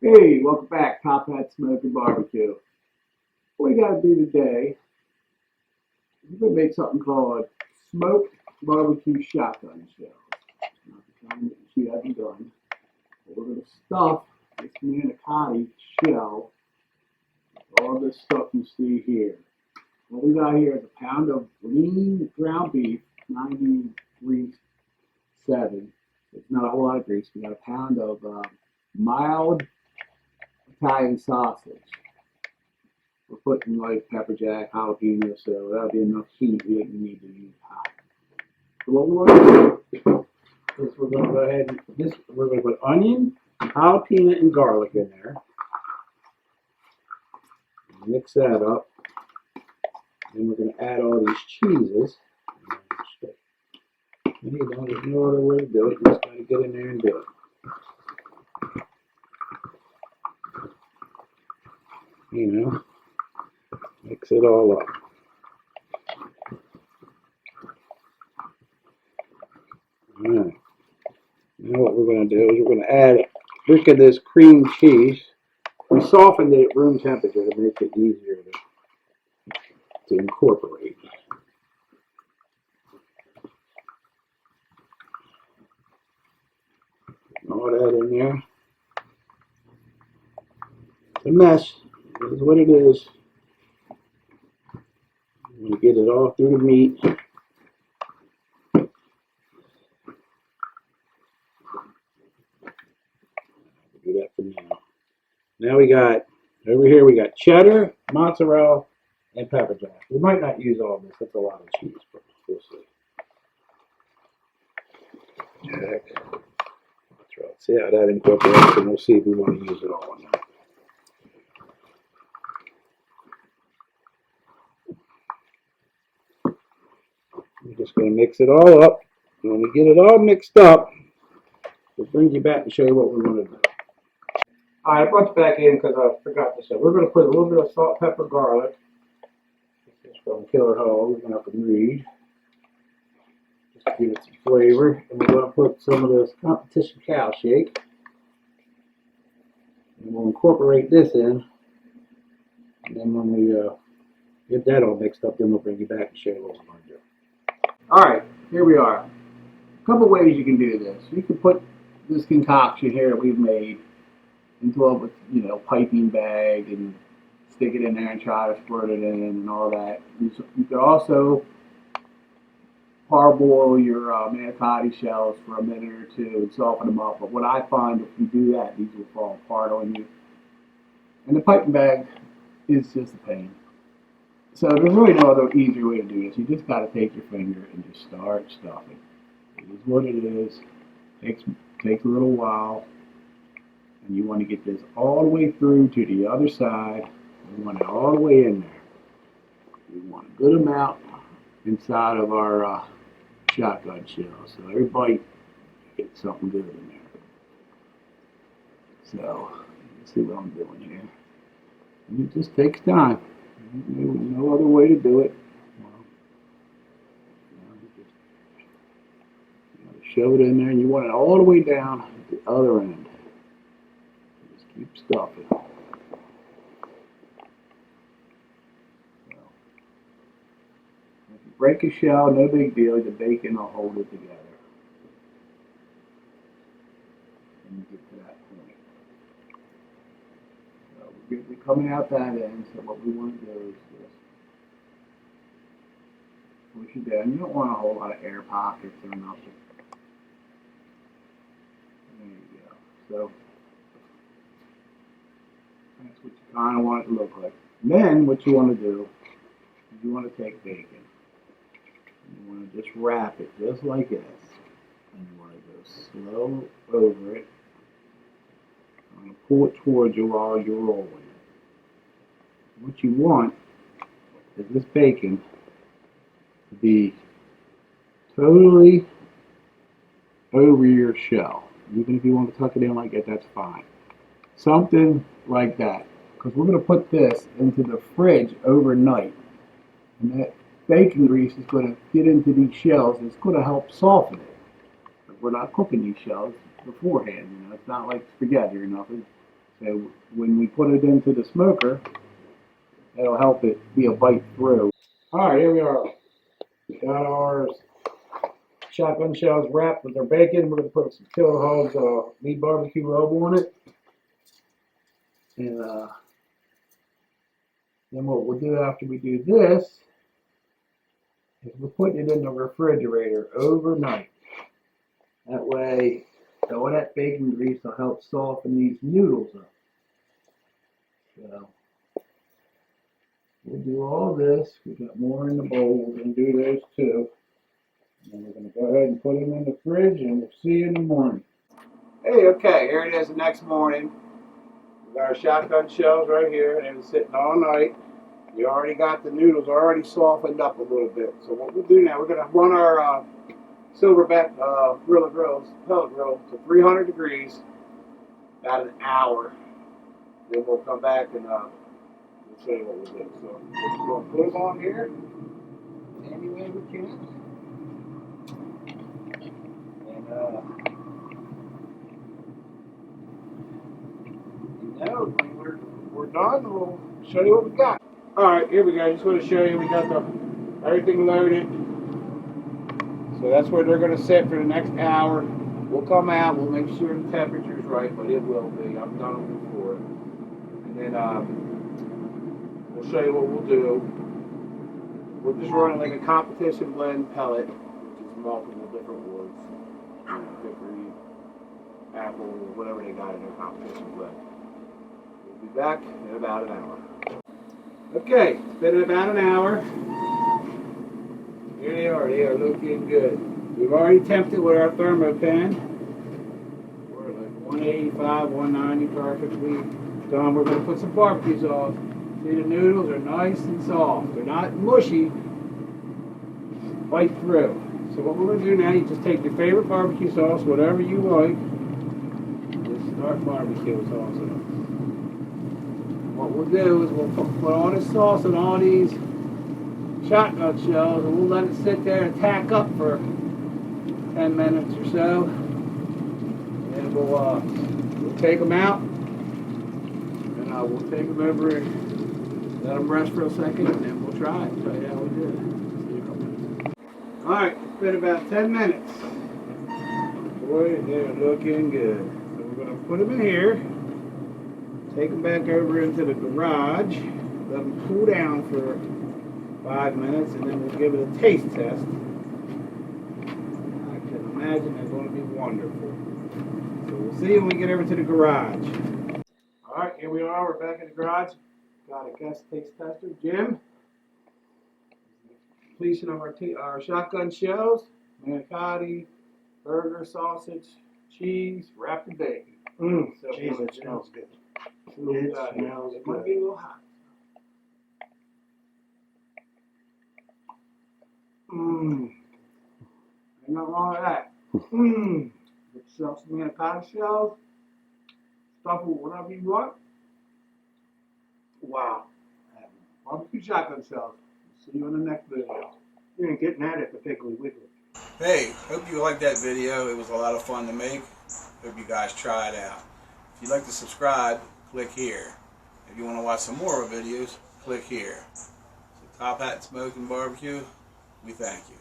Hey, welcome back, Tophat Smoking Barbecue. What we got to do today, we're going to make something called smoked barbecue shotgun shells. Not the kind that she hasn't done. But we're going to stuff this Manicotti shell with all this stuff you see here. What we got here is a pound of lean ground beef, 93.7. It's not a whole lot of grease. We got a pound of mild Italian sausage. We're putting like pepper jack, jalapeno, so that'll be enough heat. We didn't need to use hot. So what we're going to do is we're going to go ahead and we're going to put onion, jalapeno, and garlic in there. Mix that up. Then we're going to add all these cheeses. There's no other way to do it. You just got to get in there and do it. You know, mix it all up. Alright. Now what we're going to do is we're going to add a brick of this cream cheese. We softened it at room temperature to make it easier to incorporate. All that in there. It's a mess. This is what it is. I'm going to get it all through the meat. Do that for now. Now we got, over here we got cheddar, mozzarella, and pepper jack. We might not use all this. That's a lot of cheese, but we'll see. Jack, mozzarella. See how that incorporates, and we'll see if we want to use it all or not. We're just going to mix it all up. And when we get it all mixed up, we'll bring you back and show you what we're going to do. Alright, I brought you back in because I forgot to say. We're going to put a little bit of salt, pepper, garlic. This is from Killer Hall. We're going to have to read. Just to give it some flavor. And we're going to put some of this competition cow shake. And we'll incorporate this in. And then when we get that all mixed up, then we'll bring you back and show you what we're going to do. Alright, here we are. A couple ways you can do this. You can put this concoction here that we've made into a piping bag and stick it in there and try to squirt it in and all that. You could also parboil your Manicotti shells for a minute or two and soften them up. But what I find, if you do that, these will fall apart on you. And the piping bag is just a pain. So there's really no other easier way to do this. You just got to take your finger and just start stuffing. It is what it is. Takes a little while. And you want to get this all the way through to the other side. You want it all the way in there. We want a good amount inside of our shotgun shell. So everybody gets something good in there. So let's see what I'm doing here. And it just takes time. No other way to do it. You gotta shove it in there, and you want it all the way down at the other end. Just keep stuffing. So, if you break a shell, no big deal. The bacon will hold it together. And you get to that point. So we're coming out that end. So what we want to do is just push it down. You don't want a whole lot of air pockets or nothing. There you go. So that's what you kind of want it to look like. And then what you want to do is you want to take bacon. And you want to just wrap it just like this. And you want to go slow over it. I'm going to pull it towards you while you're rolling it. What you want is this bacon to be totally over your shell. Even if you want to tuck it in like that, that's fine. Something like that. Because we're going to put this into the fridge overnight. And that bacon grease is going to get into these shells and it's going to help soften it. But we're not cooking these shells beforehand. It's not like spaghetti or nothing. So when we put it into the smoker, it'll help it be a bite through. All right, here we are. Got our shotgun shells wrapped with our bacon. We're going to put some Killer Hogs meat barbecue rub on it. And then what we'll do after we do this is we're putting it in the refrigerator overnight. That way, all that bacon grease will help soften these noodles up. So, we'll do all this. We got more in the bowl. We're going to do those too. And we're going to go ahead and put them in the fridge, and we'll see you in the morning. Hey, okay, here it is the next morning. We got our shotgun shells right here, and they've been sitting all night. We already got the noodles already softened up a little bit. So what we'll do now, we're going to run our Silverbac pellet grill to 300 degrees about an hour. Then we'll come back and we'll show you what we'll do. So we're going to put them on here any way we can. And when we're done, we'll show you what we got. Alright, here we go. I just want to show you we got everything loaded. So that's where they're going to sit for the next hour. We'll come out, we'll make sure the temperature's right, but it will be. I've done it before. And then we'll show you what we'll do. We're just running like a competition blend pellet, which is multiple different woods. Hickory, apple, whatever they got in their competition blend. We'll be back in about an hour. Okay, it's been about an hour. Here they are looking good. We've already temped it with our thermopan. We're like 185, 190 perfectly done. We're going to put some barbecue sauce. See, the noodles are nice and soft. They're not mushy. Bite through. So what we're going to do now, you just take your favorite barbecue sauce, whatever you like. Just start barbecue sauce in it. What we'll do is we'll put all this sauce on all these shotgun shells, and we'll let it sit there and tack up for 10 minutes or so. And we'll take them out, and we'll take them over and let them rest for a second, and then we'll try it. Tell you how we did it. Alright, it's been about 10 minutes. Boy, they're looking good. So we're going to put them in here, take them back over into the garage, let them cool down for 5 minutes, and then we'll give it a taste test. I can imagine they're going to be wonderful. So we'll see when we get over to the garage. Alright, here we are. We're back in the garage. Got a guest taste tester, Jim. Completion of our shotgun shells, manicotti, burger, sausage, cheese, wrapped in bacon. So Jeez, it smells good. It smells good. It might be a little hot. Ain't nothing wrong with that. Get yourself some manicotti shells, stuff with whatever you want. Wow. Barbecue shotgun shells. See you in the next video. You ain't getting that at the Piggly Wiggly. Hey, hope you liked that video. It was a lot of fun to make. Hope you guys try it out. If you'd like to subscribe, click here. If you want to watch some more of our videos, click here. So Tophat Smoke and Barbecue, we thank you.